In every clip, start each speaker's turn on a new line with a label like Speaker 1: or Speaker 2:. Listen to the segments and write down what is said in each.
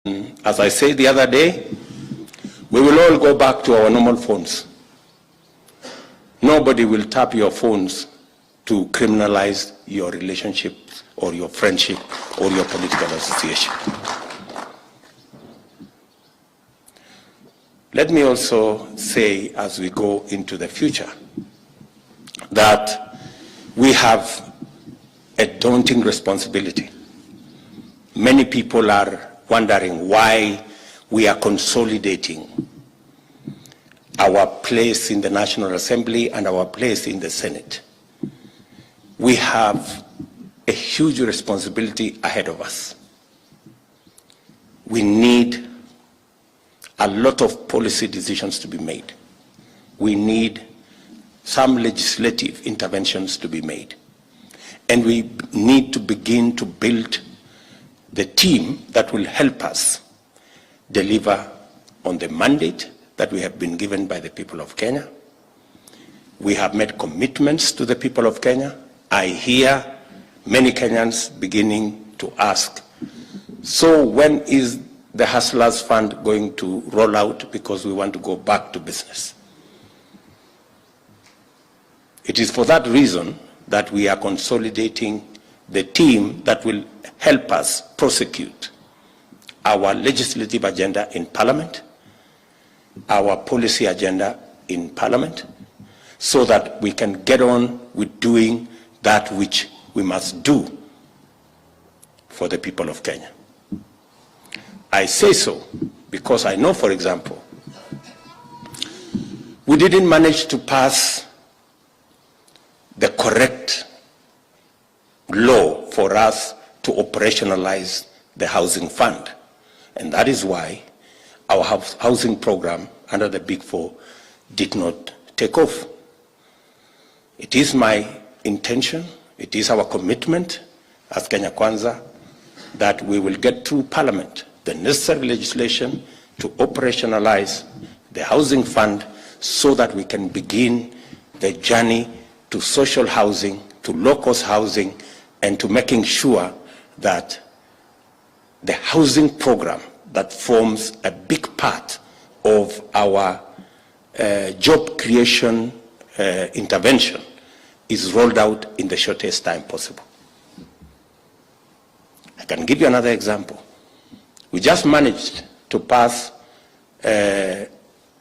Speaker 1: As I said the other day, we will all go back to our normal phones. Nobody will tap your phones to criminalize your relationship or your friendship or your political association. Let me also say, as we go into the future, that we have a daunting responsibility. Many people are wondering why we are consolidating our place in the National Assembly and our place in the Senate. We have a huge responsibility ahead of us. We need a lot of policy decisions to be made. We need some legislative interventions to be made. And we need to begin to build the team that will help us deliver on the mandate that we have been given by the people of Kenya. We have made commitments to the people of Kenya. I hear many Kenyans beginning to ask, so when is the Hustlers Fund going to roll out, because we want to go back to business? It is for that reason that we are consolidating the team that will help us prosecute our legislative agenda in Parliament, our policy agenda in Parliament, so that we can get on with doing that which we must do for the people of Kenya. I say so because I know, for example, we didn't manage to pass the correct law for us to operationalize the housing fund. And that is why our housing program under the Big Four did not take off. It is my intention, it is our commitment as Kenya Kwanza that we will get through Parliament the necessary legislation to operationalize the housing fund so that we can begin the journey to social housing, to low-cost housing, and to making sure that the housing program that forms a big part of our job creation intervention is rolled out in the shortest time possible. I can give you another example. We just managed to pass the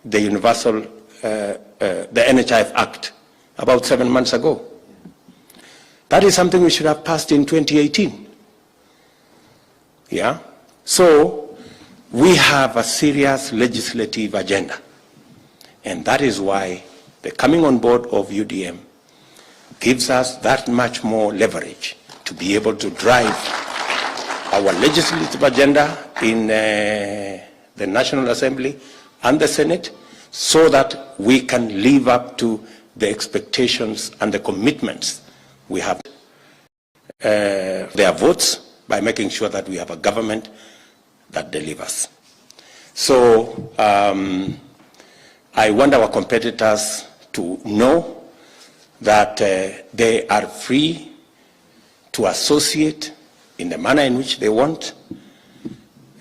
Speaker 1: Universal, the NHIF Act about 7 months ago. That is something we should have passed in 2018. Yeah? So we have a serious legislative agenda. And that is why the coming on board of UDM gives us that much more leverage to be able to drive our legislative agenda in the National Assembly and the Senate so that we can live up to the expectations and the commitments we have. Their votes by making sure that we have a government that delivers. So I want our competitors to know that they are free to associate in the manner in which they want,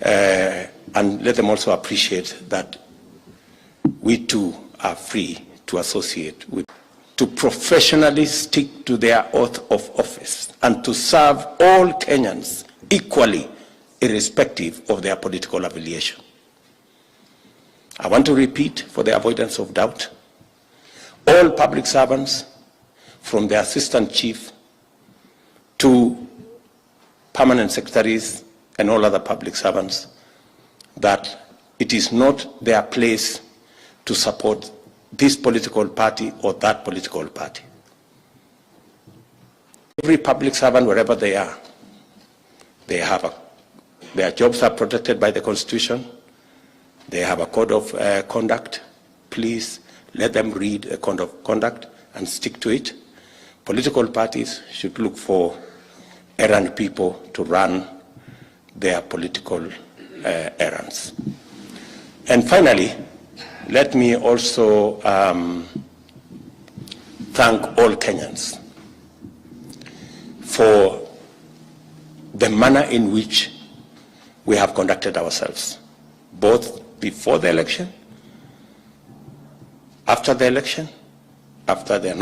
Speaker 1: and let them also appreciate that we too are free to associate with, to professionally stick to their oath of office and to serve all Kenyans equally, irrespective of their political affiliation. I want to repeat, for the avoidance of doubt, all public servants, from the assistant chief to permanent secretaries and all other public servants, that it is not their place to support this political party or that political party. Every public servant, wherever they are, they have their jobs are protected by the Constitution. They have a code of conduct. Please let them read a code of conduct and stick to it. Political parties should look for errand people to run their political errands. And finally, let me also thank all Kenyans for the manner in which we have conducted ourselves, both before the election, after the election, after the announcement.